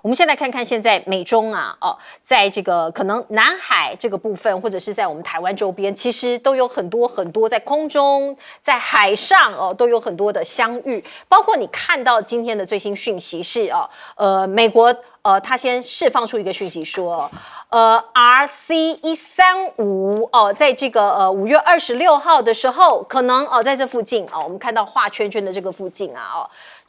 我们先来看看现在美中在这个可能南海这个部分，或者是在我们台湾周边，其实都有很多在空中、在海上都有很多的相遇。包括你看到今天的最新讯息是美国他先释放出一个讯息说RC135在这个5月26号的时候，可能在这附近我们看到画圈圈的这个附近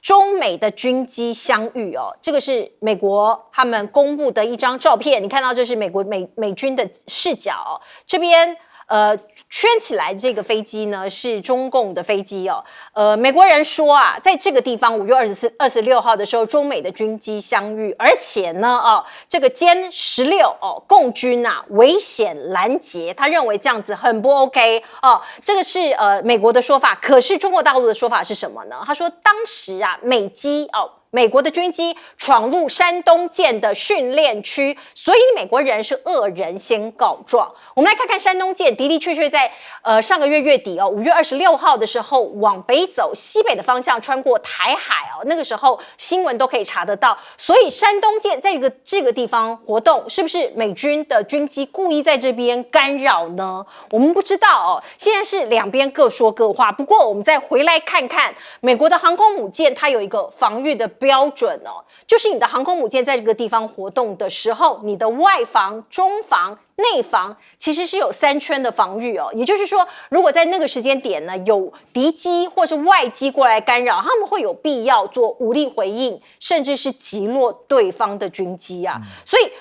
中美的军机相遇这个是美国他们公布的一张照片，你看到这是美国美军的视角这边圈起来这个飞机呢是中共的飞机美国人说在这个地方5月26号的时候，中美的军机相遇，而且呢这个歼16共军危险拦截，他认为这样子很不 OK 这个是美国的说法，可是中国大陆的说法是什么呢？他说当时美国的军机闯入山东舰的训练区，所以美国人是恶人先告状。我们来看看山东舰的确在上个月月底5月26号的时候往北走，西北的方向穿过台海那个时候新闻都可以查得到。所以山东舰在这个地方活动，是不是美军的军机故意在这边干扰呢？我们不知道现在是两边各说各话。不过我们再回来看看美国的航空母舰，它有一个防御的标准就是你的航空母舰在这个地方活动的时候，你的外防、中防、内防其实是有3圈的防御也就是说，如果在那个时间点呢有敌机或是外机过来干扰，他们会有必要做武力回应，甚至是击落对方的军机所以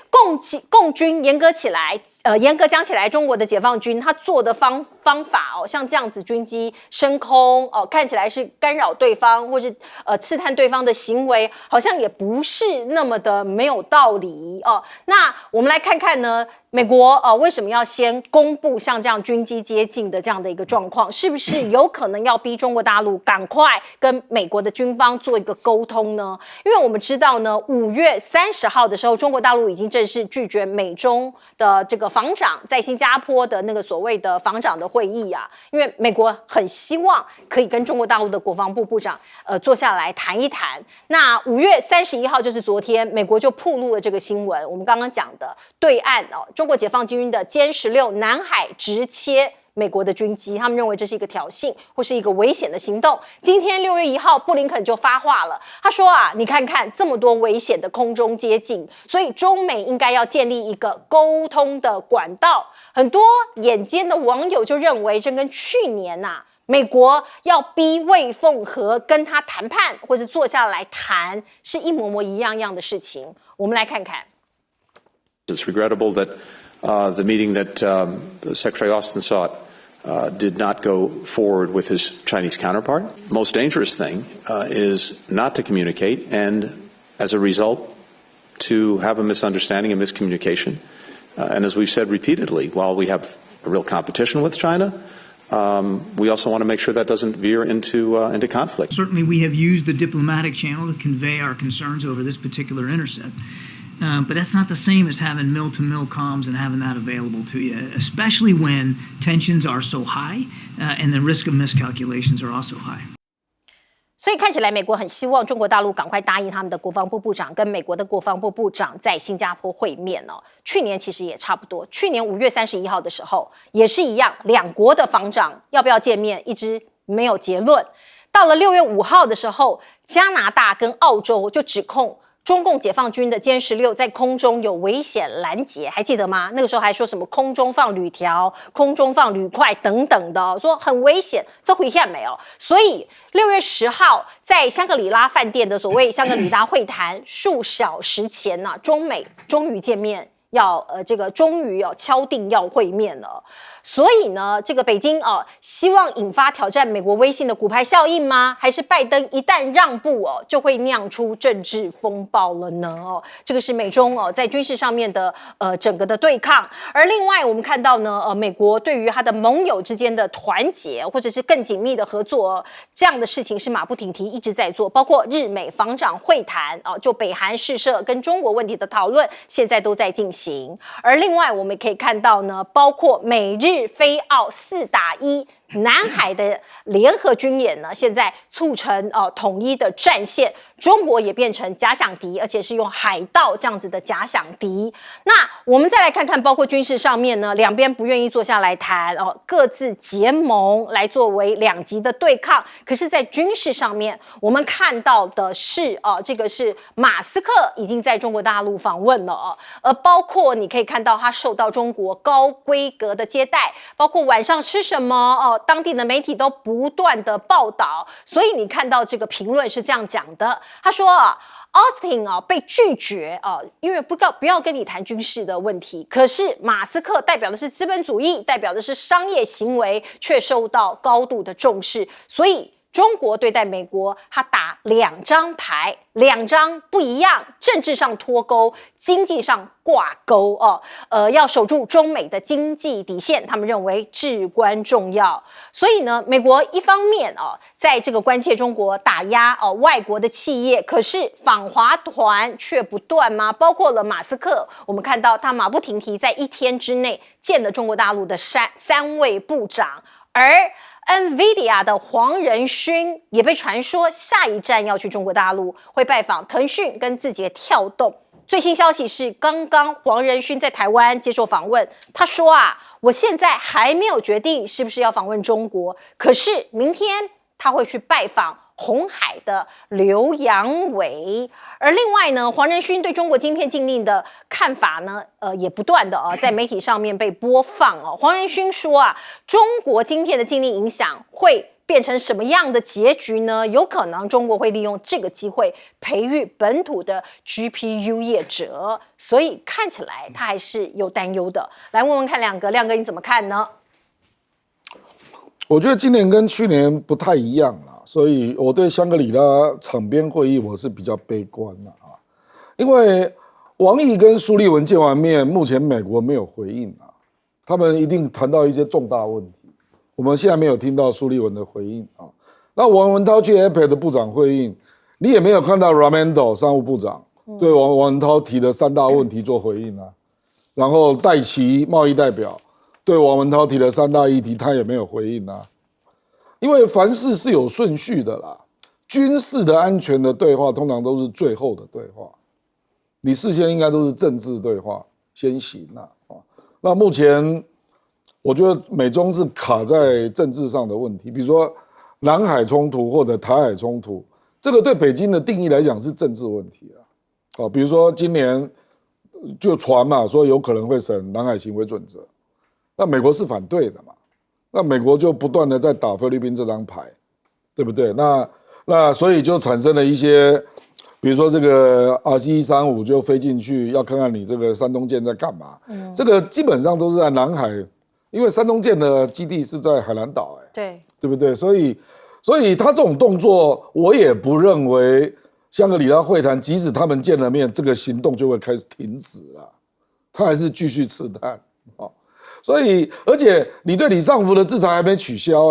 共军严格讲起来，中国的解放军他做的方法像这样子军机升空看起来是干扰对方或是刺探对方的行为，好像也不是那么的没有道理那我们来看看呢，美国为什么要先公布像这样军机接近的这样的一个状况？是不是有可能要逼中国大陆赶快跟美国的军方做一个沟通呢？因为我们知道呢，5月30号的时候，中国大陆已经正式拒绝美中的这个防长在新加坡的那个所谓的防长的会议因为美国很希望可以跟中国大陆的国防部部长坐下来谈一谈。那5月31号就是昨天，美国就曝露了这个新闻，我们刚刚讲的对岸中国解放军的歼16南海直切美国的军机，他们认为这是一个挑衅或是一个危险的行动。今天6月1号，布林肯就发话了，他说你看看这么多危险的空中接近，所以中美应该要建立一个沟通的管道。很多眼尖的网友就认为，这跟去年美国要逼魏凤和跟他谈判或者坐下来谈是一模一样的事情。我们来看看。It's regrettable that the meeting that Secretary Austin sought did not go forward with his Chinese counterpart. Most dangerous thing is not to communicate, and as a result, to have a misunderstanding and miscommunication. And as we've said repeatedly, while we have a real competition with China, we also want to make sure that doesn't veer into conflict. Certainly, we have used the diplomatic channel to convey our concerns over this particular intercept. But that's not the same as having mill-to-mill comms and having that available to you, especially when tensions are so high and the risk of miscalculations are also high. 所以看起来，美国很希望中国大陆赶快答应他们的国防部部长跟美国的国防部部长在新加坡会面去年其实也差不多，去年5月31号的时候也是一样，两国的防长要不要见面一直没有结论。到了6月5号的时候，加拿大跟澳洲就指控中共解放军的歼16在空中有危险拦截，还记得吗？那个时候还说什么空中放铝条、空中放铝块等等的说很危险，这回现没有？所以6月10号在香格里拉饭店的所谓香格里拉会谈，数小时前中美终于见面，终于敲定要会面了。所以呢，这个北京希望引发挑战美国威信的骨牌效应吗？还是拜登一旦让步就会酿出政治风暴了呢？这个是美中在军事上面的整个的对抗。而另外我们看到呢，美国对于他的盟友之间的团结或者是更紧密的合作，这样的事情是马不停蹄一直在做，包括日美防长会谈就北韩试射跟中国问题的讨论，现在都在进行。而另外我们也可以看到呢，包括美日菲澳4打1南海的联合军演呢，现在促成统一的战线。中国也变成假想敌，而且是用海盗这样子的假想敌。那我们再来看看，包括军事上面呢，两边不愿意坐下来谈各自结盟来作为两极的对抗。可是，在军事上面，我们看到的是这个是马斯克已经在中国大陆访问了而包括你可以看到他受到中国高规格的接待，包括晚上吃什么当地的媒体都不断的报道。所以你看到这个评论是这样讲的，他说Austin 被拒绝因为不要跟你谈军事的问题。可是马斯克代表的是资本主义，代表的是商业行为，却受到高度的重视。所以中国对待美国，他打两张牌，两张不一样，政治上脱钩，经济上挂钩要守住中美的经济底线，他们认为至关重要。所以呢，美国一方面在这个关切中国打压外国的企业，可是访华团却不断吗？包括了马斯克，我们看到他马不停蹄在一天之内见了中国大陆的三位部长，而NVIDIA 的黄仁勋也被传说下一站要去中国大陆，会拜访腾讯跟字节跳动。最新消息是，刚刚黄仁勋在台湾接受访问，他说我现在还没有决定是不是要访问中国，可是明天他会去拜访鸿海的刘扬伟。而另外呢，黄仁勋对中国晶片禁令的看法呢，也不断的在媒体上面被播放黄仁勋说中国晶片的禁令影响会变成什么样的结局呢？有可能中国会利用这个机会培育本土的 GPU 业者，所以看起来他还是有担忧的。来问问看亮哥你怎么看呢？我觉得今年跟去年不太一样啦，所以我对香格里拉场边会议我是比较悲观的因为王毅跟苏利文见完面，目前美国没有回应他们一定谈到一些重大问题。我们现在没有听到苏利文的回应那王文涛去 APEC 的部长会议，你也没有看到 Raimondo 商务部长对王文涛提的3大问题做回应然后戴琪贸易代表对王文涛提的3大议题，他也没有回应因为凡事是有顺序的啦，军事的安全的对话通常都是最后的对话，你事先应该都是政治对话先行那目前我觉得美中是卡在政治上的问题，比如说南海冲突或者台海冲突，这个对北京的定义来讲是政治问题比如说今年就传嘛，说有可能会审南海行为准则，那美国是反对的嘛，那美国就不断的在打菲律宾这张牌，对不对？那所以就产生了一些，比如说这个RC-135就飞进去，要看看你这个山东舰在干嘛。这个基本上都是在南海，因为山东舰的基地是在海南岛，对不对？所以他这种动作，我也不认为香格里拉会谈，即使他们见了面，这个行动就会开始停止了，他还是继续刺探所以，而且你对李尚福的制裁还没取消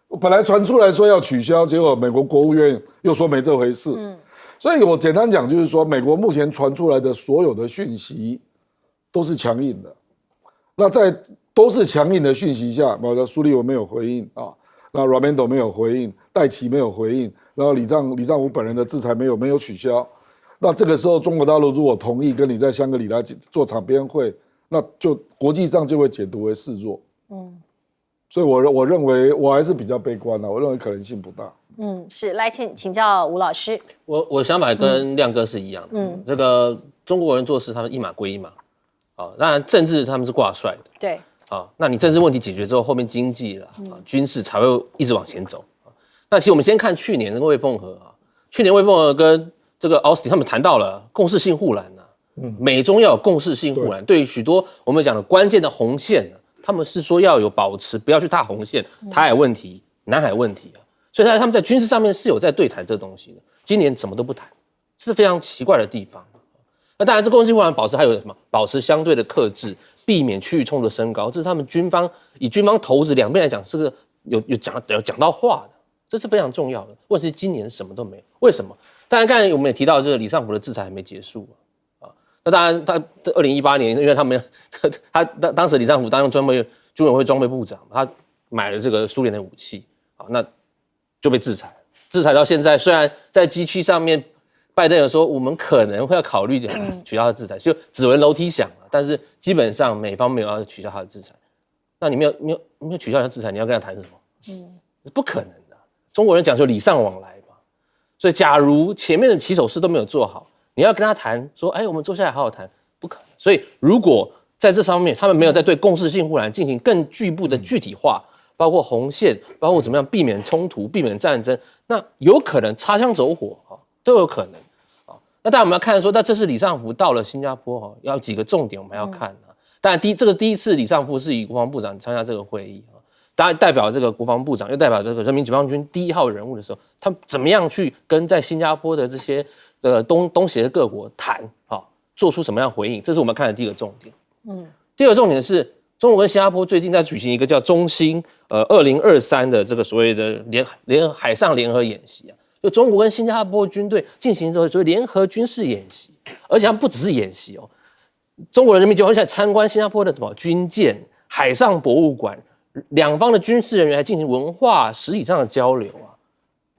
我本来传出来说要取消，结果美国国务院又说没这回事。所以我简单讲就是说，美国目前传出来的所有的讯息都是强硬的。那在都是强硬的讯息下，苏利文没有回应那 Raimondo 没有回应，戴琪没有回应，然后李尚福本人的制裁没有取消。那这个时候，中国大陆如果同意跟你在香格里拉做场边会，那就国际上就会解读为示弱。所以我认为我还是比较悲观我认为可能性不大。是来请教吴老师。我的想法跟亮哥是一样的。这个中国人做事，他们一码归一码。当然政治他们是挂帅的。对。那你政治问题解决之后，后面经济了军事才会一直往前走。那其实我们先看去年的魏凤和去年魏凤和跟这个奥斯汀他们谈到了共识性护栏美中要有共识性护栏，对于许多我们讲的关键的红线他们是说要有保持，不要去踏红线，台海问题、南海问题所以他们在军事上面是有在对谈这东西的。今年什么都不谈，是非常奇怪的地方。那当然，这共识性护栏保持还有什么？保持相对的克制，避免区域冲突的升高，这是他们以军方头子两边来讲，是个有讲到话的，这是非常重要的。问题是今年什么都没有，为什么？当然，刚才我们也提到，这个李尚福的制裁还没结束那当然，他2018年，因为他当时李尚福当军委会装备部长，他买了这个苏联的武器那就被制裁。制裁到现在，虽然在G7上面，拜登有说我们可能会要考虑取消他的制裁，就只闻楼梯响了，但是基本上美方没有要取消他的制裁。那你没有取消他的制裁，你要跟他谈什么？是不可能的。中国人讲究礼尚往来嘛，所以假如前面的起手式都没有做好，你要跟他谈说，哎，我们坐下来好好谈，不可能。所以如果在这上面他们没有在对共识性护栏进行更局部的具体化，包括红线，包括怎么样避免冲突、避免战争，那有可能擦枪走火都有可能啊。那当然我们要看说，那这次李尚福到了新加坡要几个重点我们要看啊。当然这个第一次李尚福是以国防部长参加这个会议啊，当然代表这个国防部长又代表这个人民解放军第1号人物的时候，他怎么样去跟在新加坡的这些东协的各国谈做出什么样的回应，这是我们看的第一个重点。第二个重点是中国跟新加坡最近在举行一个叫中新2023的这个所谓的海上联合演习啊，就中国跟新加坡军队进行所谓联合军事演习，而且他们不只是演习哦，中国人民解放军在参观新加坡的什么军舰、海上博物馆，两方的军事人员还进行文化实体上的交流啊。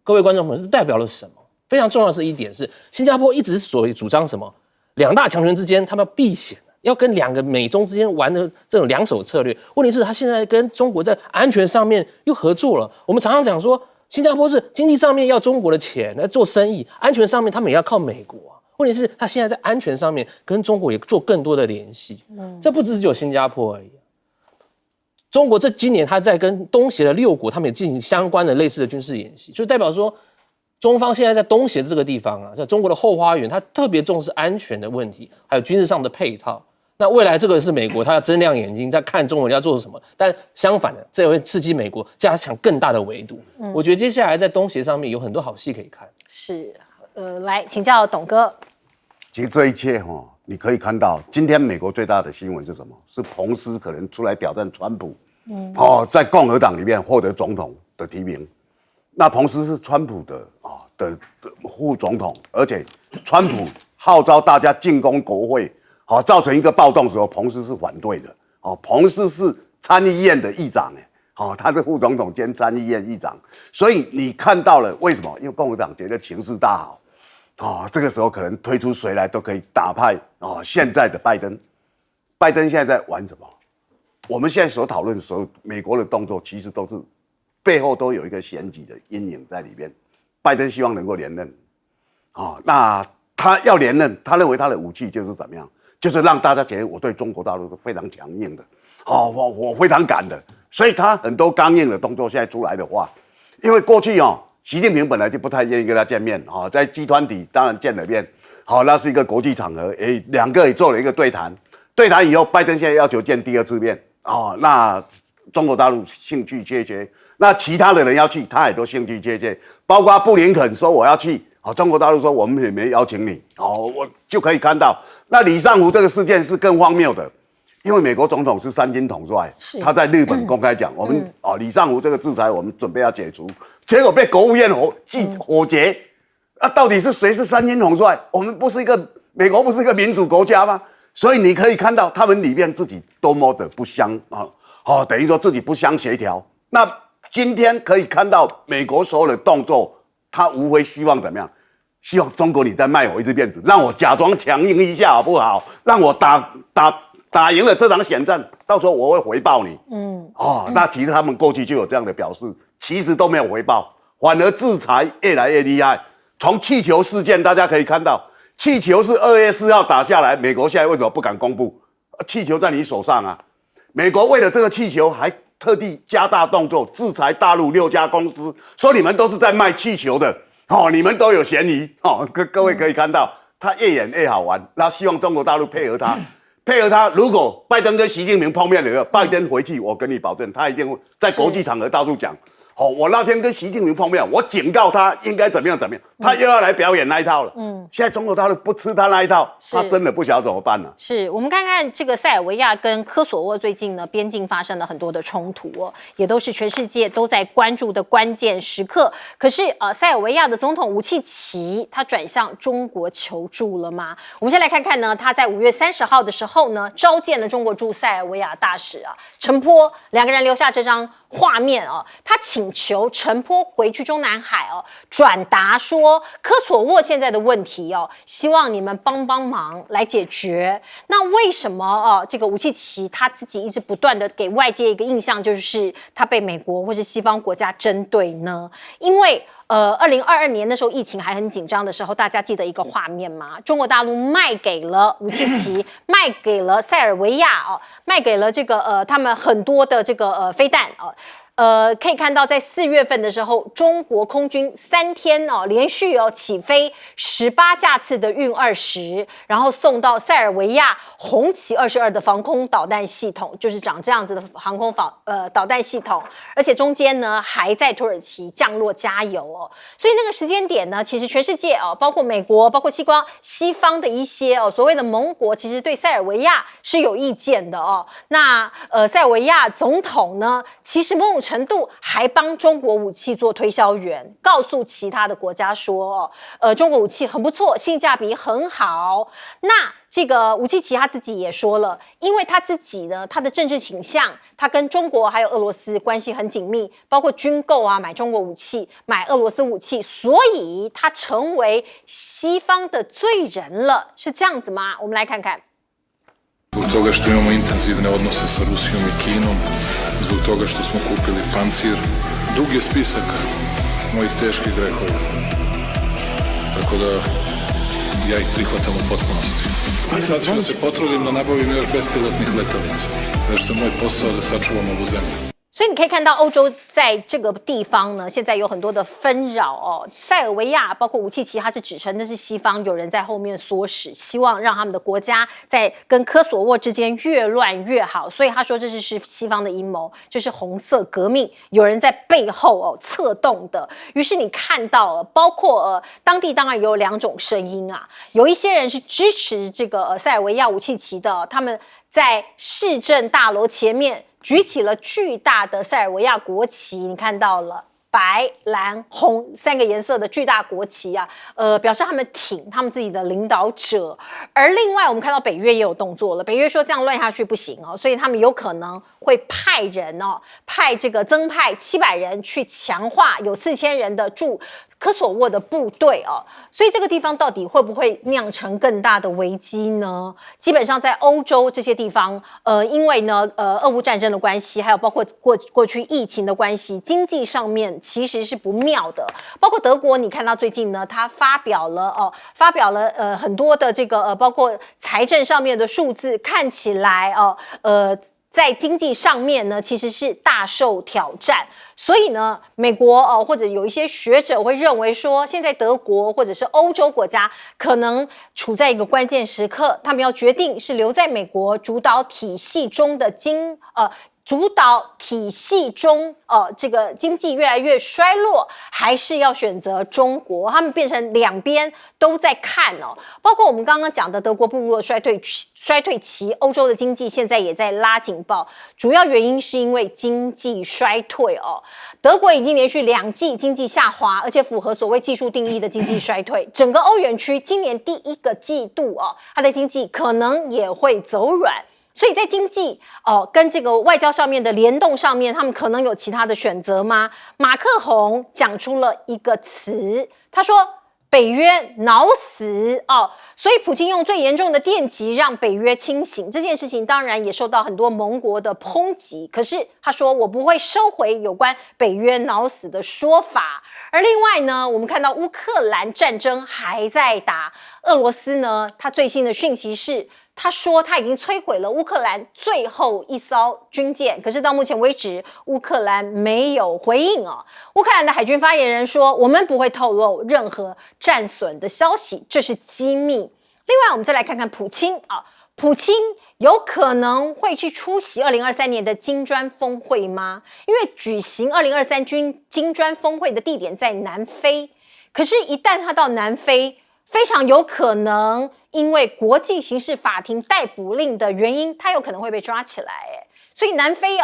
各位观众朋友，这代表了什么？非常重要的是一点是，新加坡一直所谓主张什么两大强权之间他们要避险，要跟两个美中之间玩的这种两手策略。问题是，他现在跟中国在安全上面又合作了。我们常常讲说，新加坡是经济上面要中国的钱来做生意，安全上面他们也要靠美国啊。问题是，他现在在安全上面跟中国也做更多的联系。这不只有新加坡而已。中国今年他在跟东协的6国，他们也进行相关的类似的军事演习，就代表说，中方现在在东协这个地方啊，在中国的后花园，他特别重视安全的问题，还有军事上的配套。那未来这个是美国，他要睁亮眼睛在看中国要做什么，但相反的，这也会刺激美国加强更大的维度。我觉得接下来在东协上面有很多好戏可以看。是，来请教董哥。其实这一切你可以看到，今天美国最大的新闻是什么？是彭斯可能出来挑战川普，在共和党里面获得总统的提名。那彭斯是川普的副总统，而且川普号召大家进攻国会，造成一个暴动的时候，彭斯是反对的。彭斯是参议院的议长，他是副总统兼参议院议长，所以你看到了为什么？因为共和党觉得情势大好。这个时候可能推出谁来都可以打败现在的拜登。拜登现在在玩什么？我们现在所讨论的时候，美国的动作其实都是背后都有一个选举的阴影在里面。拜登希望能够连任，那他要连任，他认为他的武器就是怎么样？就是让大家觉得我对中国大陆是非常强硬的，我非常敢的。所以他很多刚硬的动作现在出来的话，因为过去习近平本来就不太愿意跟他见面，在集团体当然见了面，那是一个国际场合，两个也做了一个对谈，对谈以后，拜登现在要求见第2次面，那中国大陆兴趣缺缺，那其他的人要去，他也都兴趣缺缺，包括布林肯说我要去，中国大陆说我们也没邀请你，我就可以看到，那李尚福这个事件是更荒谬的。因为美国总统是3军统帅，他在日本公开讲，我们李尚福这个制裁我们准备要解除，结果被国务院火结。到底是谁是3军统帅？我们不是美国不是一个民主国家吗？所以你可以看到他们里面自己多么的不相等于说自己不相协调。那今天可以看到美国所有的动作，他无非希望怎么样？希望中国你再卖我一只辫子，让我假装强硬一下好不好？让我打赢了这场险战，到时候我会回报你。那其实他们过去就有这样的表示，其实都没有回报，反而制裁越来越厉害。从气球事件大家可以看到，气球是2月4号打下来，美国现在为什么不敢公布？气球在你手上啊！美国为了这个气球还特地加大动作，制裁大陆6家公司，说你们都是在卖气球的，你们都有嫌疑。各位可以看到，他越演越好玩，他希望中国大陆配合他。如果拜登跟习近平碰面了，拜登回去，我跟你保证，他一定会在国际场合到处讲。我那天跟习近平碰面，我警告他应该怎么样怎么样，他又要来表演那一套了。现在中国大陆不吃他那一套，他真的不晓得怎么办了。是我们看看这个塞尔维亚跟科索沃最近呢边境发生了很多的冲突哦，也都是全世界都在关注的关键时刻。可是塞尔维亚的总统武契奇他转向中国求助了吗？我们先来看看呢，他在5月30号的时候呢召见了中国驻塞尔维亚大使陈波，两个人留下这张画面他请求陈波回去中南海转达说科索沃现在的问题希望你们帮忙来解决。那为什么这个武契奇他自己一直不断的给外界一个印象，就是他被美国或是西方国家针对呢？因为2022年那时候疫情还很紧张的时候，大家记得一个画面吗？中国大陆卖给了武契奇，卖给了塞尔维亚卖给了这个他们很多的这个飞弹可以看到，在4月份的时候，中国空军3天连续起飞18架次的运20，然后送到塞尔维亚红旗22的防空导弹系统，就是长这样子的航空导弹系统，而且中间呢还在土耳其降落加油所以那个时间点呢，其实全世界包括美国，包括西方的一些所谓的盟国，其实对塞尔维亚是有意见的那塞尔维亚总统呢，其实某种程度还帮中国武器做推销员，告诉其他的国家说中国武器很不错，性价比很好。那这个武契奇他自己也说了，因为他自己呢，他的政治倾向，他跟中国还有俄罗斯关系很紧密，包括军购买中国武器，买俄罗斯武器，所以他成为西方的罪人了，是这样子吗？我们来看看。Zbog toga što imamo intenzivne odnose sa Rusijom i Kinom, zbog toga što smo kupili pancir, dug je spisak mojih teških grehova. Tako da ja ih prihvatam u potpunosti. A sad ću da se potrudim da nabavim još bespilotnih letelica, zato što je moj posao da sačuvam ovu zemlju. 所以你可以看到，欧洲在这个地方呢，现在有很多的纷扰塞尔维亚包括武契奇，他是指称那是西方有人在后面唆使，希望让他们的国家在跟科索沃之间越乱越好。所以他说这是西方的阴谋，这是红色革命，有人在背后策动的。于是你看到包括当地当然有2种声音有一些人是支持这个塞尔维亚武契奇的，他们在市政大楼前面举起了巨大的塞尔维亚国旗，你看到了白、蓝、红3个颜色的巨大国旗表示他们挺他们自己的领导者。而另外我们看到北约也有动作了，北约说这样乱下去不行所以他们有可能会派人派这个增派700人去强化有4000人的驻科索沃的部队所以这个地方到底会不会酿成更大的危机呢？基本上在欧洲这些地方因为呢俄乌战争的关系，还有包括过去疫情的关系，经济上面其实是不妙的。包括德国，你看到最近呢，他发表了很多的这个包括财政上面的数字，看起来在经济上面呢，其实是大受挑战。所以呢，美国或者有一些学者会认为说，现在德国或者是欧洲国家可能处在一个关键时刻，他们要决定是留在美国主导体系中的这个经济越来越衰落，还是要选择中国？他们变成两边都在看包括我们刚刚讲的德国步入了衰退期，欧洲的经济现在也在拉警报，主要原因是因为经济衰退德国已经连续2季经济下滑，而且符合所谓技术定义的经济衰退。整个欧元区今年第1个季度它的经济可能也会走软。所以在经济跟这个外交上面的联动上面，他们可能有其他的选择吗？马克宏讲出了一个词，他说北约脑死所以普京用最严重的电击让北约清醒。这件事情当然也受到很多盟国的抨击，可是他说我不会收回有关北约脑死的说法。而另外呢，我们看到乌克兰战争还在打，俄罗斯呢，他最新的讯息是他说他已经摧毁了乌克兰最后1艘军舰，可是到目前为止乌克兰没有回应乌克兰的海军发言人说，我们不会透露任何战损的消息，这是机密。另外我们再来看看普京普京有可能会去出席2023年的金砖峰会吗？因为举行2023金砖峰会的地点在南非，可是，一旦他到南非，非常有可能因为国际刑事法庭逮捕令的原因，他有可能会被抓起来。所以南非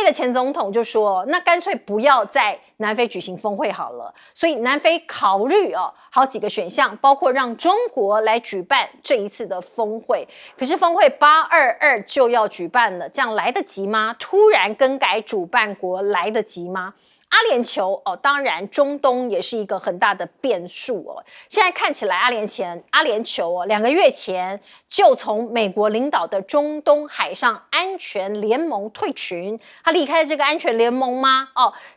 的前总统就说，那干脆不要在南非举行峰会好了。所以南非考虑好几个选项，包括让中国来举办这一次的峰会。可是峰会822就要举办了，这样来得及吗？突然更改主办国来得及吗？阿联酋当然中东也是一个很大的变数现在看起来阿联酋2个月前就从美国领导的中东海上安全联盟退群，他离开这个安全联盟吗？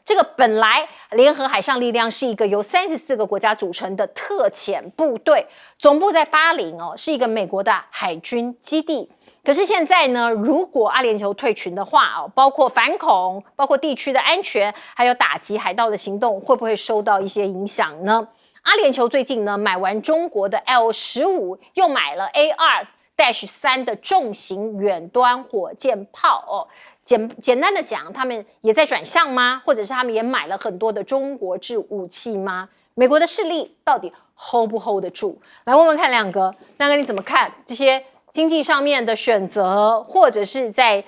这个本来联合海上力量是一个由34个国家组成的特遣部队，总部在巴林是一个美国的海军基地。可是现在呢，如果阿联酋退群的话包括反恐，包括地区的安全，还有打击海盗的行动，会不会受到一些影响呢？阿联酋最近呢买完中国的 L-15，又买了 AR-3 的重型远端火箭炮简单的讲，他们也在转向吗？或者是他们也买了很多的中国制武器吗？美国的势力到底 hold 不 hold 得住？来问问看亮哥你怎么看这些经济上面的选择，或者是在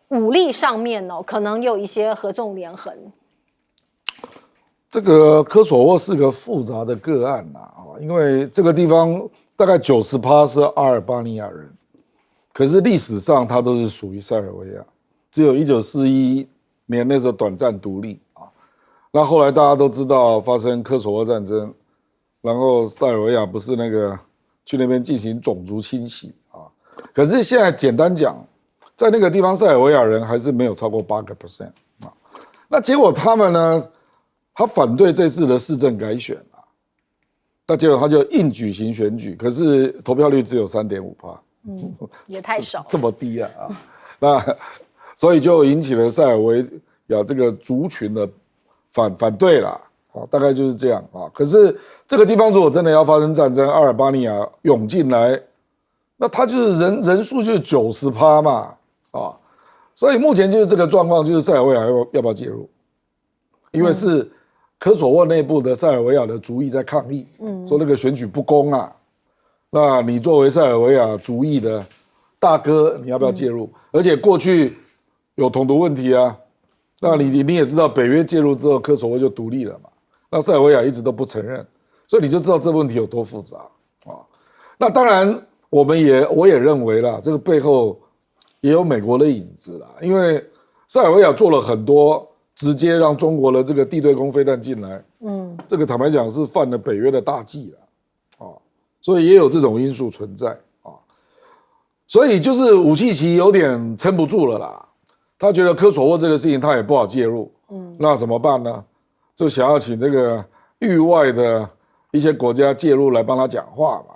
武力上面可能有一些合纵连横。这个科索沃是个复杂的个案因为这个地方大概90%是阿尔巴尼亚人，可是历史上它都是属于塞尔维亚，只有1941年那时候短暂独立那后来大家都知道发生科索沃战争，然后塞尔维亚不是去那边进行种族清洗可是现在简单讲，在那个地方塞尔维亚人还是没有超过8%那结果他们呢，他反对这次的市政改选那结果他就硬举行选举，可是投票率只有3.5%也太少这么低那所以就引起了塞尔维亚这个族群的反对啦大概就是这样可是这个地方如果真的要发生战争，阿尔巴尼亚涌进来，那他就是人数就是90%嘛所以目前就是这个状况，就是塞尔维亚要不要介入？因为是科索沃内部的塞尔维亚的族裔在抗议，说那个选举不公那你作为塞尔维亚族裔的大哥，你要不要介入？而且过去有统独问题那你也知道，北约介入之后，科索沃就独立了嘛。那塞尔维亚一直都不承认，所以你就知道这问题有多复杂那当然，我也认为啦，这个背后也有美国的影子啦，因为塞尔维亚做了很多直接让中国的这个地对空飞弹进来，这个坦白讲是犯了北约的大忌了所以也有这种因素存在所以就是武契奇有点撑不住了啦，他觉得科索沃这个事情他也不好介入，那怎么办呢？就想要请这个域外的一些国家介入来帮他讲话嘛，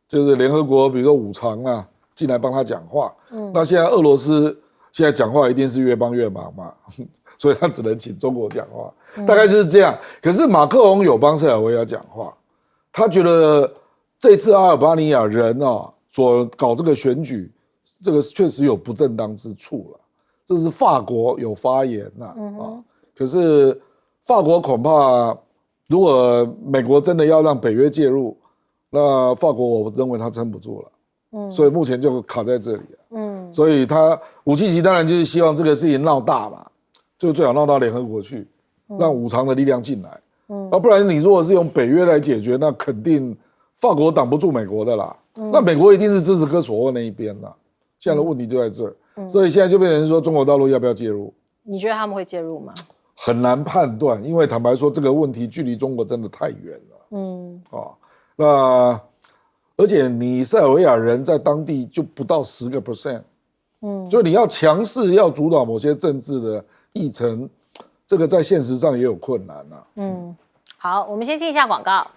就是联合国，比如说5常进来帮他讲话。那现在俄罗斯现在讲话一定是越帮越忙嘛，所以他只能请中国讲话，大概就是这样。可是马克龙有帮塞尔维亚讲话，他觉得这次阿尔巴尼亚人所搞这个选举，这个确实有不正当之处了。这是法国有发言可是法国恐怕如果美国真的要让北约介入，那法国我认为他撑不住了，所以目前就卡在这里所以他武契奇当然就是希望这个事情闹大嘛，就最好闹到联合国去，让5常的力量进来，不然你如果是用北约来解决，那肯定法国挡不住美国的啦，那美国一定是支持科索沃那一边啦，现在的问题就在这儿，所以现在就变成说中国大陆要不要介入？你觉得他们会介入吗？很难判断，因为坦白说，这个问题距离中国真的太远了。那而且你塞尔维亚人在当地就不到10%，就你要强势要主导某些政治的议程，这个在现实上也有困难好，我们先进一下广告。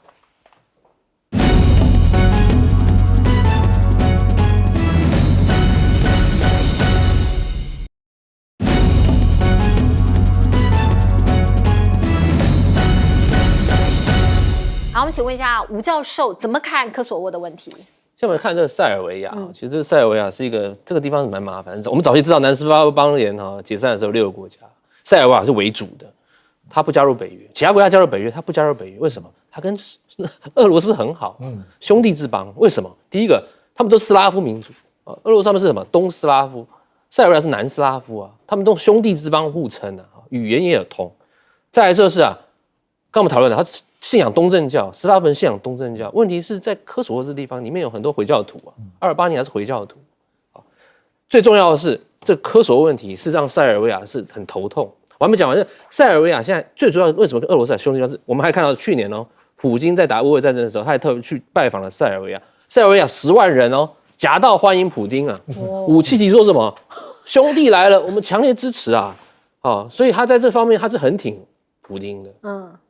好，我们请问一下吴教授，怎么看科索沃的问题？现在我们看这个塞尔维亚，其实塞尔维亚是一个这个地方蛮麻烦的。我们早期知道南斯拉夫邦联解散的时候6个国家，塞尔维亚是为主的，他不加入北约，其他国家加入北约，他不加入北约，为什么？他跟俄罗斯很好，兄弟之邦。为什么？第一个，他们都斯拉夫民族啊，俄罗斯他们是什么？东斯拉夫，塞尔维亚是南斯拉夫啊，他们都兄弟之邦互称啊，语言也有通。再来就是啊，刚我们讨论的，他信仰东正教，斯拉夫人信仰东正教。问题是在科索沃这地方里面有很多回教徒啊，阿尔巴尼亚是回教徒啊。最重要的是，这科索沃问题是让塞尔维亚是很头痛。我还没讲完，塞尔维亚现在最主要为什么跟俄罗斯兄弟是？我们还看到去年哦，普京在打乌俄战争的时候，他还特别去拜访了塞尔维亚。塞尔维亚10万人哦，夹道欢迎普丁啊！武契奇说什么？兄弟来了，我们强烈支持啊！啊，所以他在这方面他是很挺普丁的。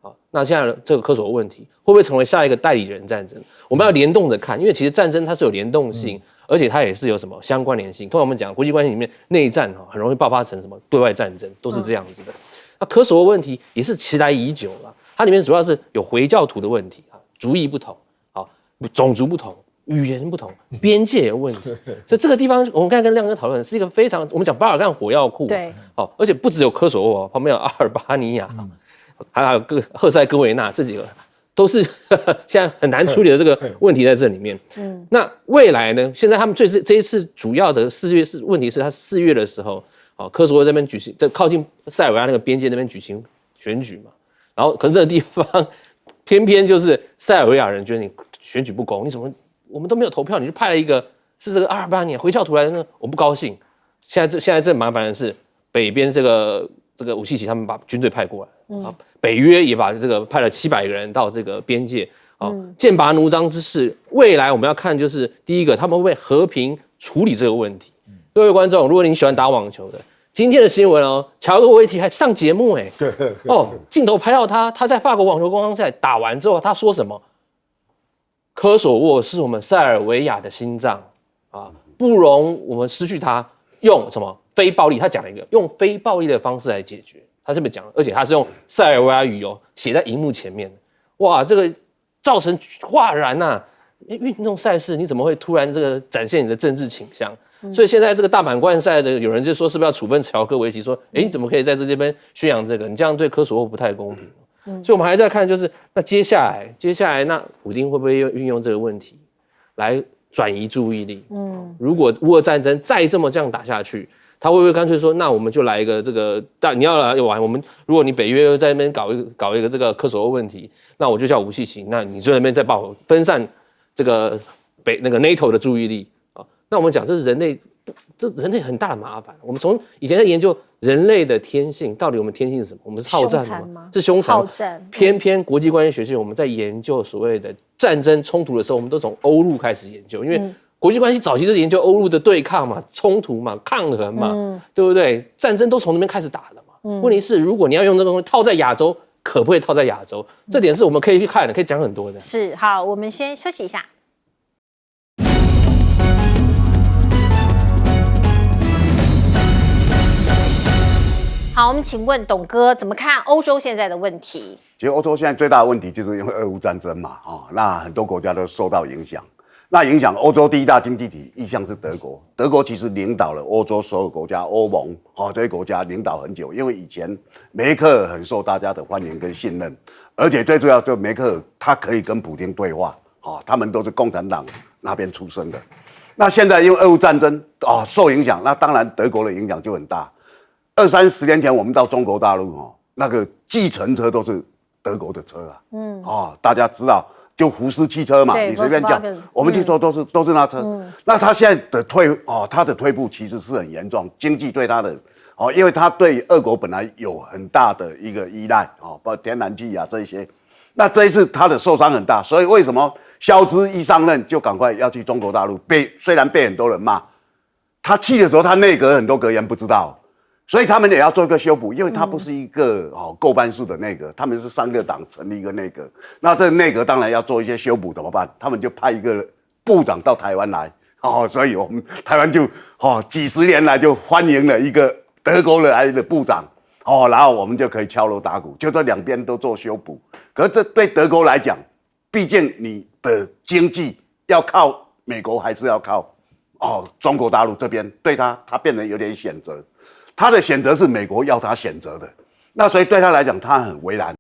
好，那现在这个科索沃问题会不会成为下一个代理人战争？我们要联动着看，因为其实战争它是有联动性，而且它也是有什么相关联性。通常我们讲国际关系里面，内战很容易爆发成什么对外战争，都是这样子的。那科索沃问题也是其来已久了，它里面主要是有回教徒的问题啊，族裔不同，啊，种族不同。语言不同，边界有问题，所以这个地方我们刚才跟亮哥讨论是一个非常，我们讲巴尔干火药库，对，哦，而且不只有科索沃，旁边有阿尔巴尼亚，还有赫塞哥维那这几个，都是现在很难处理的这个问题在这里面。那未来呢？现在他们这一次主要的4月问题是，他4月的时候，哦，科索沃这边举行，在靠近塞尔维亚那个边界那边举行选举嘛，然后可是这个地方偏偏就是塞尔维亚人觉得你选举不公，你怎么？我们都没有投票，你就派了一个是这个阿尔巴尼亚回教徒来的呢？我不高兴。现在最麻烦的是北边这个武契奇他们把军队派过来，啊，北约也把这个派了700个人到这个边界，啊，剑拔弩张之势。未来我们要看就是第一个，他们会不会和平处理这个问题？各位观众，如果你喜欢打网球的，今天的新闻哦，乔戈维奇还上节目哎，哦，镜头拍到他在法国网球公开赛打完之后，他说什么？科索沃是我们塞尔维亚的心脏啊，不容我们失去它。用什么非暴力？他讲了一个用非暴力的方式来解决，他这么讲，而且他是用塞尔维亚语哦写在荧幕前面。哇，这个造成哗然呐！运动赛事你怎么会突然这个展现你的政治倾向？所以现在这个大满贯赛的有人就说是不是要处分乔戈维奇？说，你怎么可以在这边宣扬这个？你这样对科索沃不太公平。所以我们还在看，就是那接下来，那普丁会不会运用这个问题来转移注意力？如果乌俄战争再这么这样打下去，他会不会干脆说，那我们就来一个这个，你要来玩，我们如果你北约在那边搞一个这个科索沃问题，那我就叫武契奇，那你就在那边再报分散这个那个 NATO 的注意力啊？那我们讲这是人类很大的麻烦。我们从以前在研究人类的天性，到底我们天性是什么？我们是好战吗？是凶残。好战。偏偏国际关系学系我们在研究所谓的战争冲突的时候，我们都从欧陆开始研究，因为国际关系早期就是研究欧陆的对抗嘛、冲突嘛、抗衡嘛，对不对？战争都从那边开始打的嘛。问题是，如果你要用这个东西套在亚洲，可不可以套在亚洲？这点是我们可以去看的，可以讲很多的。是，好，我们先休息一下。好，我们请问董哥怎么看欧洲现在的问题？其实欧洲现在最大的问题就是因为俄乌战争嘛，那很多国家都受到影响。那影响欧洲第一大经济体一向是德国，德国其实领导了欧洲所有国家，欧盟这些国家领导很久，因为以前梅克尔很受大家的欢迎跟信任，而且最重要就梅克尔他可以跟普丁对话，他们都是共产党那边出身的。那现在因为俄乌战争受影响，那当然德国的影响就很大。20-30年前我们到中国大陆那个计程车都是德国的车啊，大家知道就福斯汽车嘛，你随便讲，我们去坐都是那车。那他现在的他的退步其实是很严重，经济对他的因为他对俄国本来有很大的一个依赖包括天然气啊这些，那这一次他的受伤很大，所以为什么肖兹一上任就赶快要去中国大陆？虽然被很多人骂，他去的时候他内阁很多阁员不知道。所以他们也要做一个修补，因为它不是一个过半数的内阁，他们是3个党成立一个内阁，那这个内阁当然要做一些修补，怎么办？他们就派一个部长到台湾来，所以我们台湾就几十年来就欢迎了一个德国来的部长，然后我们就可以敲锣打鼓，就这两边都做修补。可是这对德国来讲，毕竟你的经济要靠美国还是要靠中国大陆这边，对他变成有点选择。他的选择是美国要他选择的，那所以对他来讲，他很为难。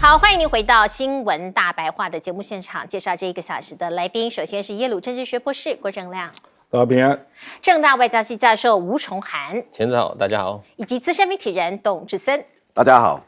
好，欢迎您回到新闻大白话的节目现场，介绍这1个小时的来宾。首先是耶鲁政治学博士郭正亮，大家平安。政大外交系教授吴崇涵，前子好，大家好，以及资深媒体人董志森，大家好。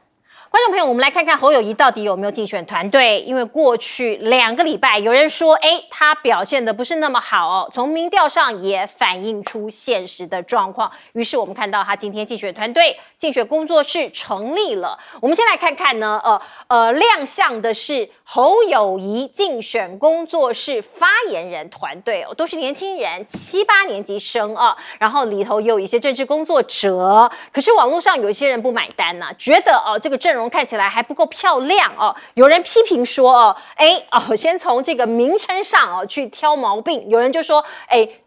观众朋友，我们来看看侯友宜到底有没有竞选团队？因为过去2个礼拜，有人说，他表现的不是那么好哦，从民调上也反映出现实的状况。于是我们看到他今天竞选团队、竞选工作室成立了。我们先来看看呢，亮相的是侯友宜竞选工作室发言人团队哦，都是年轻人，7、8年级生啊，然后里头也有一些政治工作者。可是网络上有一些人不买单呐，觉得这个阵容看起来还不够漂亮哦。有人批评说先从这个名称上去挑毛病。有人就说，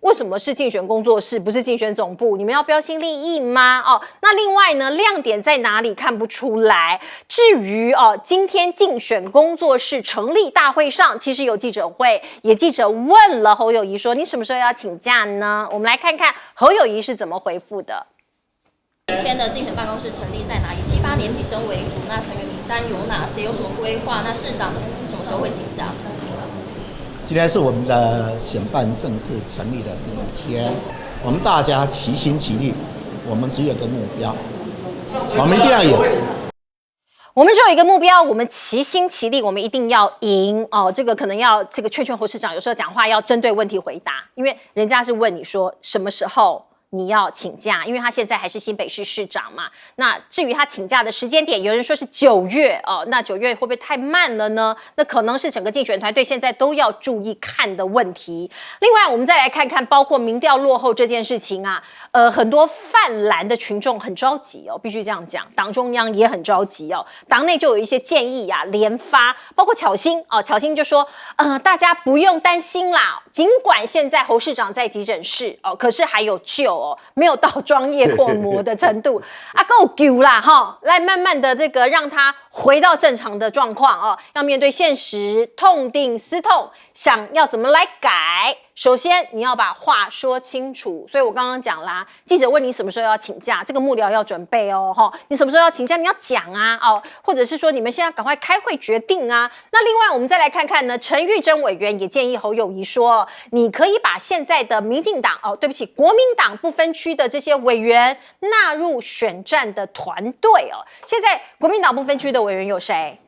为什么是竞选工作室，不是竞选总部？你们要标新立异吗？那另外呢，亮点在哪里看不出来？至于今天竞选工作室成立大会上，其实有记者会，也记者问了侯友宜说，你什么时候要请假呢？我们来看看侯友宜是怎么回复的。今天的竞选办公室成立在哪？以7、8年级生为主，那成员名单有哪些？有什么规划？那市长什么时候会请假？今天是我们的选办正式成立的第1天，我们大家齐心齐力，我们只有个目标，我们一定要赢。我们只有一个目标，我们齐心齐力，我们一定要赢哦。这个可能要劝侯市长，有时候讲话要针对问题回答，因为人家是问你说什么时候你要请假，因为他现在还是新北市市长嘛。那至于他请假的时间点，有人说是9月哦，那9月会不会太慢了呢？那可能是整个竞选团队现在都要注意看的问题。另外，我们再来看看，包括民调落后这件事情啊，很多泛蓝的群众很着急哦，必须这样讲，党中央也很着急哦，党内就有一些建议啊，连发，包括巧芯哦，巧芯就说，大家不用担心啦，尽管现在侯市长在急诊室哦，可是还有救哦，没有到装叶扩膜的程度啊，够救啦哈，来慢慢的这个让他回到正常的状况哦，要面对现实，痛定思痛，想要怎么来改。首先，你要把话说清楚。所以我刚刚讲啦，记者问你什么时候要请假，这个幕僚要准备哦，你什么时候要请假，你要讲啊，或者是说你们现在赶快开会决定啊。那另外，我们再来看看呢，陈玉珍委员也建议侯友宜说，你可以把现在的民进党国民党不分区的这些委员纳入选战的团队哦。现在国民党不分区的委员有谁？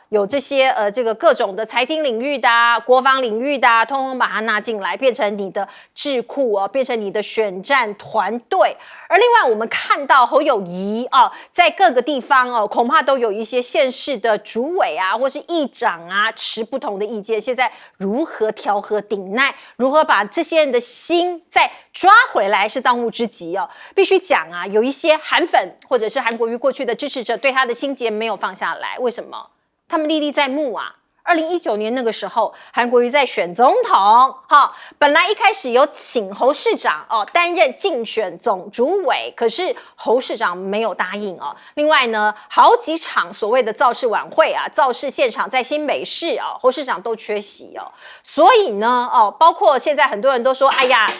有这些这个各种的财经领域的国防领域的通通把它纳进来，变成你的智库变成你的选战团队。而另外我们看到侯友宜在各个地方恐怕都有一些县市的主委或是议长持不同的意见。现在如何调和顶鼐，如何把这些人的心再抓回来，是当务之急必须讲有一些韩粉或者是韩国瑜过去的支持者对他的心结没有放下来，为什么？他们历历在目2019年那个时候，韩国瑜在选总统，本来一开始有请侯市长担任竞选总主委，可是侯市长没有答应另外呢，好几场所谓的造势晚会造势现场在新北市侯市长都缺席所以呢包括现在很多人都说，哎呀，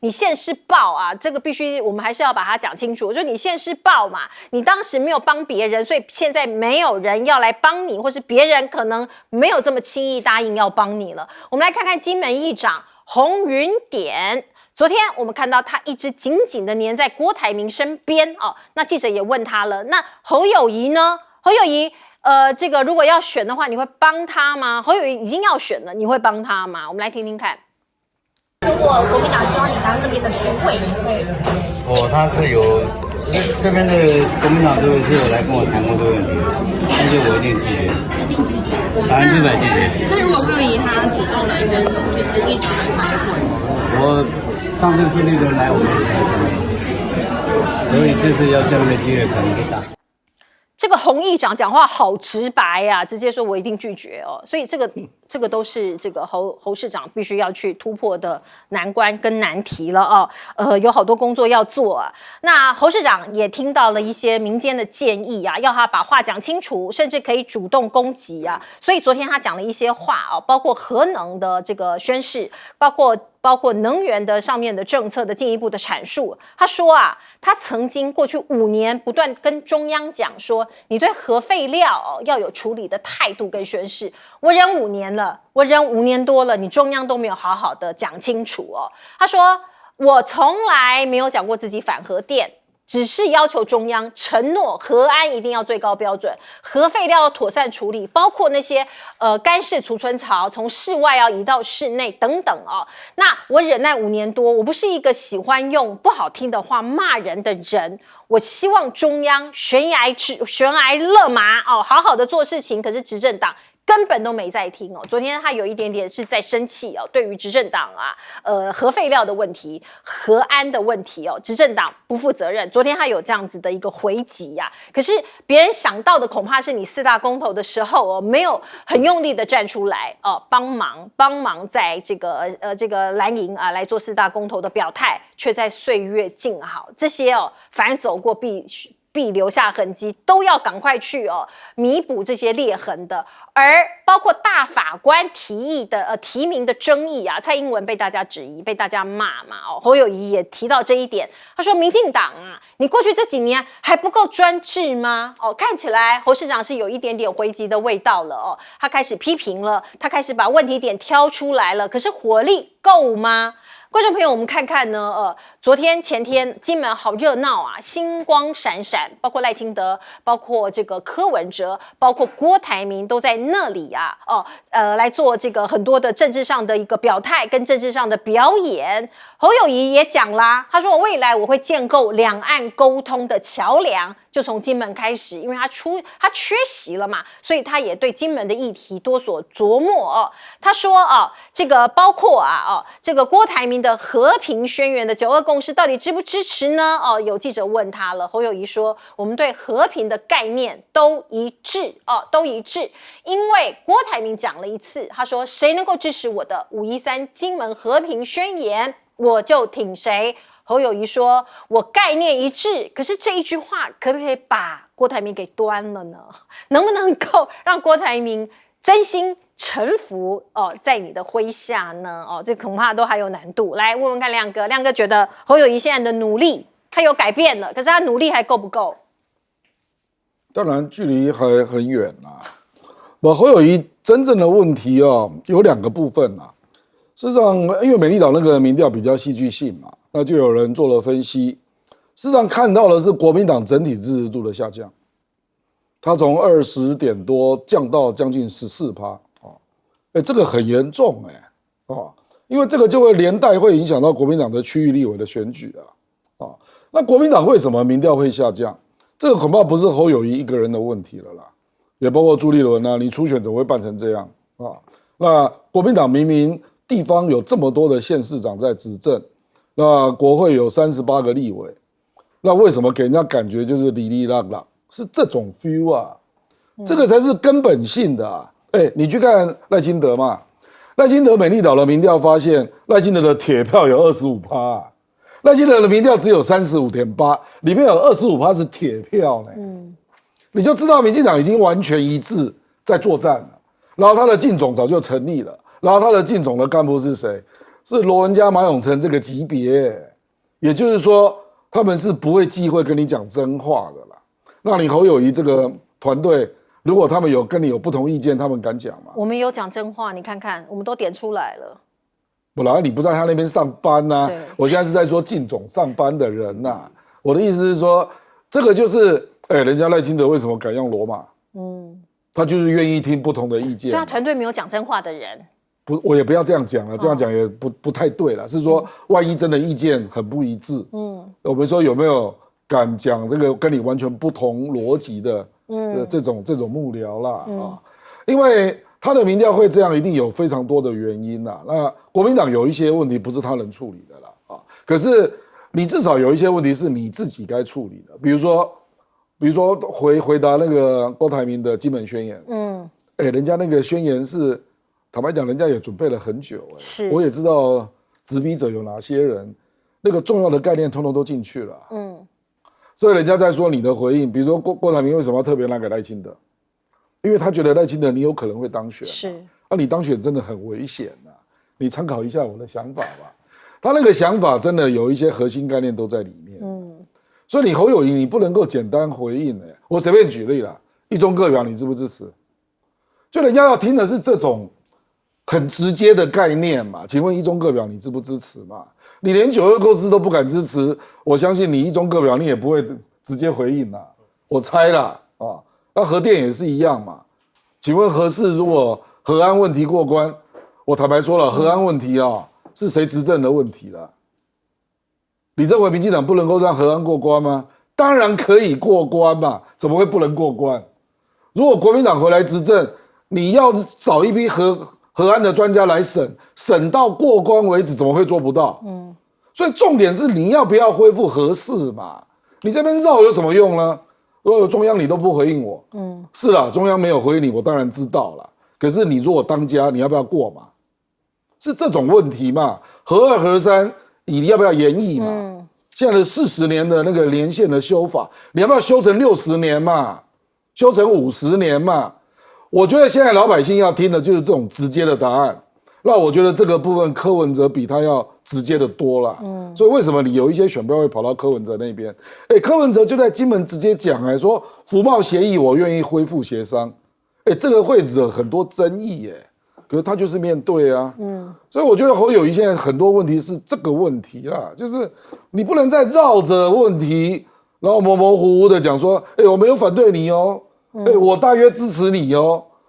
你现世报这个必须我们还是要把它讲清楚。我说你现世报嘛，你当时没有帮别人，所以现在没有人要来帮你，或是别人可能没有这么轻易答应要帮你了。我们来看看金门议长洪云典，昨天我们看到他一直紧紧的黏在郭台铭身边那记者也问他了，那侯友宜呢？侯友宜这个如果要选的话，你会帮他吗？侯友宜已经要选了，你会帮他吗？我们来听听看。如果国民党希望你当这边的主委，你会？他是有这边的国民党主委是有来跟我谈过这个问题，但是我一定拒绝，100%拒绝。那如果会以他主动来跟就是议长来开会，我上次听那个人来，我们所以这次要下面的机会可能不大。这个洪议长讲话好直白直接说我一定拒绝所以这个这个都是这个侯市长必须要去突破的难关跟难题了哦。有好多工作要做啊。那侯市长也听到了一些民间的建议啊，要他把话讲清楚，甚至可以主动攻击啊。所以昨天他讲了一些话啊，包括核能的这个宣示，包括能源的上面的政策的进一步的阐述。他说啊，他曾经过去5年不断跟中央讲说，你对核废料要有处理的态度跟宣示。我忍5年了，我忍5年多了，你中央都没有好好的讲清楚哦。他说，我从来没有讲过自己反核电。只是要求中央承诺核安一定要最高标准，核废料要妥善处理，包括那些干式储存槽从室外要移到室内等等哦。那我忍耐5年多，我不是一个喜欢用不好听的话骂人的人。我希望中央悬崖勒马哦，好好的做事情。可是执政党根本都没在听哦。昨天他有一点点是在生气哦，对于执政党啊，核废料的问题、核安的问题哦，执政党不负责任。昨天他有这样子的一个回击呀，可是别人想到的恐怕是你4大公投的时候哦，没有很用力的站出来哦，帮忙在这个蓝营啊来做4大公投的表态，却在岁月静好。这些哦，反正走过必留下痕迹，都要赶快去弥补这些裂痕的。而包括大法官提名的争议啊，蔡英文被大家质疑，被大家骂嘛侯友宜也提到这一点，他说民进党啊，你过去这几年还不够专制吗？看起来侯市长是有一点点回击的味道了他开始批评了，他开始把问题点挑出来了，可是火力够吗？观众朋友，我们看看呢，昨天前天金门好热闹啊，星光闪闪，包括赖清德，包括这个柯文哲，包括郭台铭都在那里啊，来做这个很多的政治上的一个表态跟政治上的表演。侯友宜也讲啦，他说未来我会建构两岸沟通的桥梁，就从金门开始，因为他缺席了嘛，所以他也对金门的议题多所琢磨他说这个包括这个郭台铭的和平宣言的9·2共识到底支不支持呢？有记者问他了，侯友宜说我们对和平的概念都一致都一致，因为郭台铭讲了一次，他说谁能够支持我的513金门和平宣言，我就挺谁。侯友宜说我概念一致，可是这一句话可不可以把郭台铭给端了呢？能不能够让郭台铭真心臣服在你的麾下呢？这恐怕都还有难度。来问问看亮哥觉得侯友宜现在的努力他有改变了，可是他努力还够不够？当然距离还很远啊。侯友宜真正的问题有2个部分啊。事实上，因为美丽岛那个民调比较戏剧性嘛，那就有人做了分析。事实上看到的是国民党整体支持度的下降，它从20点多降到将近14%这个很严重因为这个就会连带会影响到国民党的区域立委的选举那国民党为什么民调会下降？这个恐怕不是侯友宜一个人的问题了啦，也包括朱立伦啊，你初选怎么会办成这样那国民党明明地方有这么多的县市长在执政，那国会有38个立委，那为什么给人家感觉就是哩哩啦啦，是这种 feel 啊？这个才是根本性的你去看赖清德嘛，赖清德美丽岛的民调发现，赖清德的铁票有25%赖清德的民调只有35.8%，里面有25%是铁票你就知道民进党已经完全一致在作战了，然后他的进总早就成立了。然后他的进总的干部是谁？是罗文嘉、马永成这个级别，也就是说，他们是不会忌讳跟你讲真话的啦。那你侯友宜这个团队，如果他们有跟你有不同意见，他们敢讲吗？我们有讲真话，你看看，我们都点出来了。本来你不在他那边上班我现在是在说进总上班的人我的意思是说，这个就是人家赖清德为什么敢用罗马？他就是愿意听不同的意见，所以他团队没有讲真话的人。我也不要这样讲了，这样讲也不太对了。是说，万一真的意见很不一致，我们说有没有敢讲这个跟你完全不同逻辑的，这种幕僚啦因为他的民调会这样，一定有非常多的原因啦。那国民党有一些问题不是他能处理的啦可是你至少有一些问题是你自己该处理的，比如说回答那个郭台铭的基本宣言，人家那个宣言是坦白讲，人家也准备了很久，是，我也知道执笔者有哪些人，那个重要的概念通通都进去了。所以人家在说你的回应，比如说郭台铭为什么要特别拿给赖清德？因为他觉得赖清德你有可能会当选，是，你当选真的很危险你参考一下我的想法吧。他那个想法真的有一些核心概念都在里面。所以你侯友宜你不能够简单回应我随便举例啦，一中各表你支不支持？就人家要听的是这种很直接的概念嘛。请问一中各表你支不支持嘛？你连9·2共识都不敢支持，我相信你一中各表你也不会直接回应啦。我猜啦那核电也是一样嘛。请问核四如果核安问题过关，我坦白说了，核安问题是谁执政的问题了？你认为民进党不能够让核安过关吗？当然可以过关嘛，怎么会不能过关？如果国民党回来执政，你要找一批核安的专家来审到过关为止，怎么会做不到？所以重点是你要不要恢复核四嘛？你这边绕有什么用呢？如果中央你都不回应我，是啦，中央没有回应你，我当然知道啦。可是你如果当家，你要不要过嘛？是这种问题嘛？核2、核3，你要不要延役嘛？现在的40年的那个年限的修法，你要不要修成60年嘛？修成50年嘛？我觉得现在老百姓要听的就是这种直接的答案。那我觉得这个部分柯文哲比他要直接的多了。所以为什么你有一些选票会跑到柯文哲那边？柯文哲就在金门直接讲说福茂协议我愿意恢复协商。这个会惹很多争议可是他就是面对啊。所以我觉得侯友宜现在很多问题是这个问题啦，就是你不能再绕着问题，然后模模糊糊的讲说，我没有反对你我大约支持你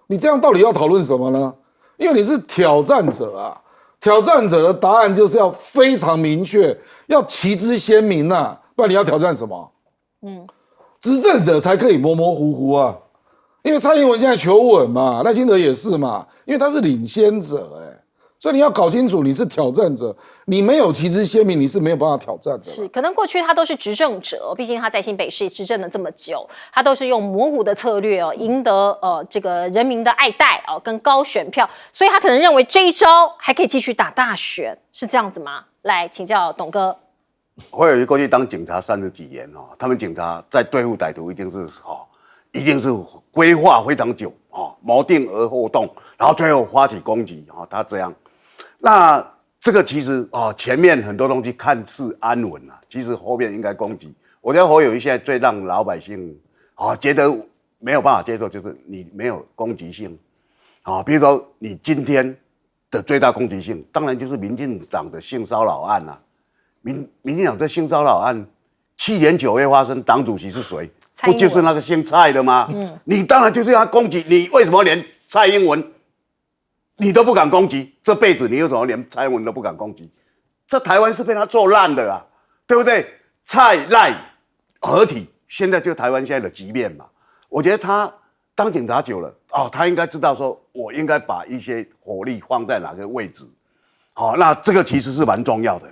你这样到底要讨论什么呢？因为你是挑战者啊，挑战者的答案就是要非常明确，要旗帜鲜明不然你要挑战什么？执政者才可以模模糊糊啊。因为蔡英文现在求稳嘛，赖清德也是嘛，因为他是领先者所以你要搞清楚你是挑战者，你没有旗帜鲜明，你是没有办法挑战的。是，可能过去他都是执政者，毕竟他在新北市执政了这么久，他都是用模糊的策略赢得这个人民的爱戴跟高选票，所以他可能认为这一招还可以继续打大选，是这样子吗？来请教董哥。侯友宜过去当警察30几年他们警察在对付歹徒一定是规划非常久谋定而后动，然后最后发起攻击他这样。那这个其实前面很多东西看似安稳其实后面应该攻击。我觉得侯友宜现在最让老百姓觉得没有办法接受，就是你没有攻击性比如说你今天的最大攻击性，当然就是民进党的性骚扰案民进党这性骚扰案，去年9月发生，党主席是谁？不就是那个姓蔡的吗？你当然就是要攻击，你为什么连蔡英文你都不敢攻击？这辈子你为什么连蔡英文都不敢攻击？这台湾是被他做烂的对不对？蔡赖合体，现在就台湾现在的局面嘛。我觉得他当警察久了他应该知道说，我应该把一些火力放在哪个位置。那这个其实是蛮重要的。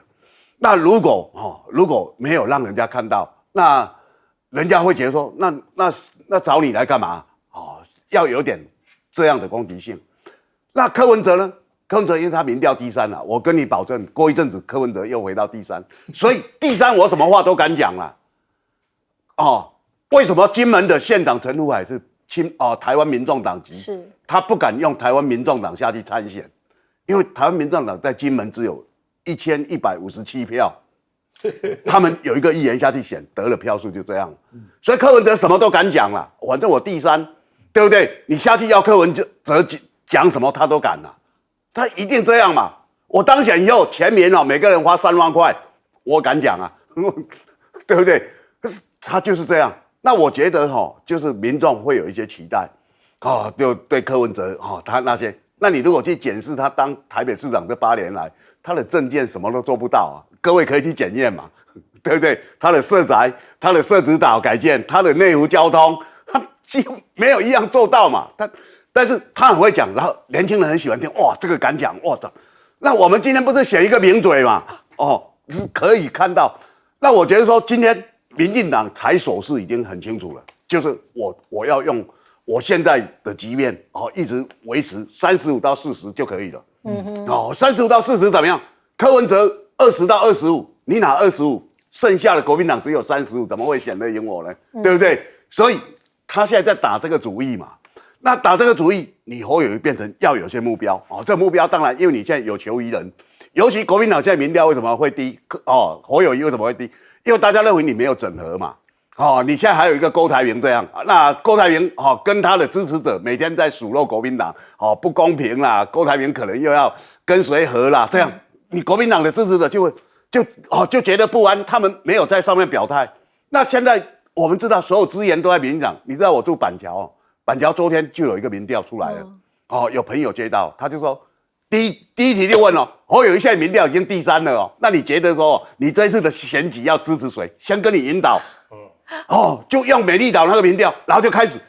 那如果没有让人家看到，那人家会觉得说，那找你来干嘛？要有点这样的攻击性。那柯文哲呢？柯文哲因为他民调第3我跟你保证，过一阵子柯文哲又回到第3，所以第3我什么话都敢讲了。为什么金门的县长陈福海是台湾民众党籍？是他不敢用台湾民众党下去参选，因为台湾民众党在金门只有1157票。他们有一个议员下去选，得了票数就这样，所以柯文哲什么都敢讲了，反正我第3，对不对？你下去要柯文哲讲什么他都敢他一定这样嘛。我当选以后，全民每个人花3万块，我敢讲对不对？可是他就是这样。那我觉得就是民众会有一些期待就对柯文哲他那些，那你如果去检视他当台北市长这8年来，他的政见什么都做不到各位可以去检验嘛，对不对？他的社宅、他的社子岛改建、他的内湖交通，他几乎没有一样做到嘛。但是他很会讲，然后年轻人很喜欢听，哇，这个敢讲，哇操！那我们今天不是选一个名嘴嘛？是可以看到。那我觉得说，今天民进党采手势已经很清楚了，就是我我现在的局面一直维持35到40就可以了。35到40怎么样？柯文哲20到25，你拿25，剩下的国民党只有35，怎么会显得赢我呢？对不对？所以他现在在打这个主意嘛。那打这个主意，你侯友宜变成要有些目标这目标当然，因为你现在有求于人，尤其国民党现在民调为什么会低？侯友宜为什么会低？因为大家认为你没有整合嘛。你现在还有一个郭台铭这样，那郭台铭跟他的支持者每天在数落国民党不公平啦，郭台铭可能又要跟谁合啦，这样你国民党的支持者就觉得不安，他们没有在上面表态。那现在我们知道所有资源都在民进党，你知道我住板桥，板桥昨天就有一个民调出来了，有朋友接到，他就说第一题就问侯友宜现在民调已经第3了那你觉得说你这一次的选举要支持谁？先跟你引导。就用美丽岛那个民调，然后就开始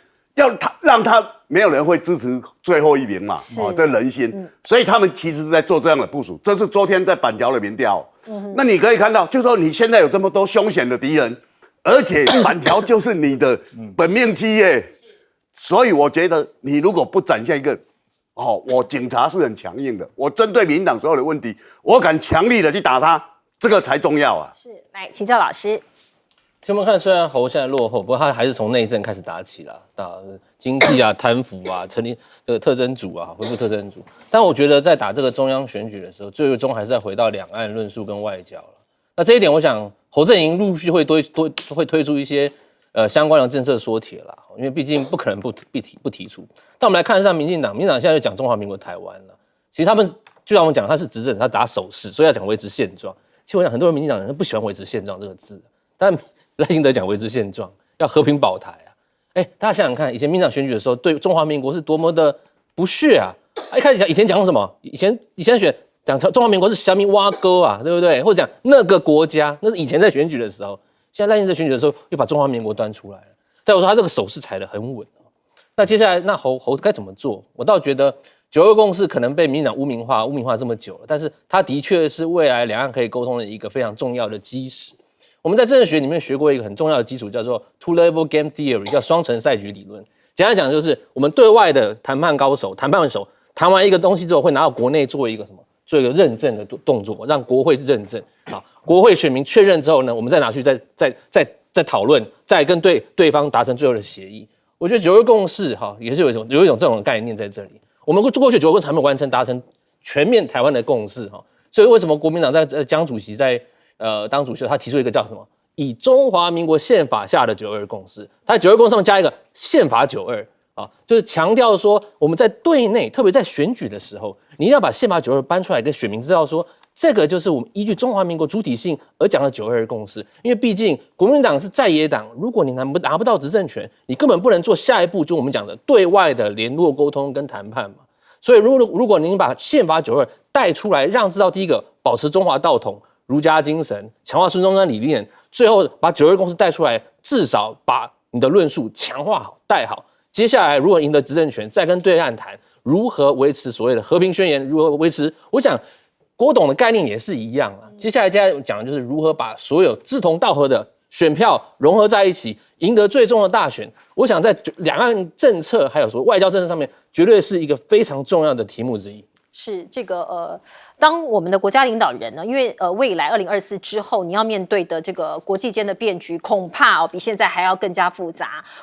让他没有人会支持最后一名嘛，这人心，所以他们其实是在做这样的部署。这是昨天在板桥的民调，那你可以看到，就是说你现在有这么多凶险的敌人，而且板桥就是你的本命期耶，所以我觉得你如果不展现一个，我警察是很强硬的，我针对民进党所有的问题，我敢强力的去打他，这个才重要啊。是，来请教老师。我们看，虽然侯现在落后，不过他还是从内政开始打起了，打经济啊、贪腐啊、成立这个特侦组啊、恢复特侦组。但我觉得在打这个中央选举的时候，最终还是要回到两岸论述跟外交了。那这一点，我想侯阵营陆续会推出一些相关的政策缩帖啦，因为毕竟不可能不提出。但我们来看一下民进党现在就讲中华民国台湾了。其实他们就像我们讲，他是执政，他打手势，所以要讲维持现状。其实我想很多人民进党人不喜欢维持现状这个字，但赖清德讲维持现状，要和平保台啊！大家想想看，以前民进党选举的时候，对中华民国是多么的不屑啊！一开始讲以前讲什么？以前讲中华民国是小米挖沟啊，对不对？或者讲那个国家，那是以前在选举的时候。现在赖清德选举的时候，又把中华民国端出来了。但我说他这个手势踩得很稳。那接下来那侯该怎么做？我倒觉得9·2共识可能被民进党污名化这么久了，但是它的确是未来两岸可以沟通的一个非常重要的基石。我们在政治学里面学过一个很重要的基础，叫做 Two-Level Game Theory， 叫双层赛局理论。简单讲就是我们对外的谈判手谈完一个东西之后，会拿到国内做一个认证的动作，让国会认证啊，国会选民确认之后呢，我们再拿去再讨论，再跟对方达成最后的协议。我觉得9·2共识也是有一种这种概念在这里。我们过去9·2共识还没有完成达成全面台湾的共识所以为什么国民党在江主席在当主席，他提出一个叫什么？以中华民国宪法下的9·2共识，他在9·2共识上加一个宪法92就是强调说我们在对内，特别在选举的时候，你一定要把宪法92搬出来，跟选民知道说，这个就是我们依据中华民国主体性而讲的9·2共识。因为毕竟国民党是在野党，如果你拿不到执政权，你根本不能做下一步，就我们讲的对外的联络沟通跟谈判嘛。所以如果您把宪法92带出来，让知道第一个保持中华道统。儒家精神，强化孙中山理念，最后把9·2共识带出来，至少把你的论述强化好、带好。接下来，如果赢得执政权，再跟对岸谈如何维持所谓的和平宣言，如何维持。我想郭董的概念也是一样啊。接下来讲的就是如何把所有志同道合的选票融合在一起，赢得最终的大选。我想在两岸政策还有说外交政策上面，绝对是一个非常重要的题目之一。是这个当我们的国家领导人呢，因为未来2024之后，你要面对的这个国际间的变局，恐怕比现在还要更加复杂。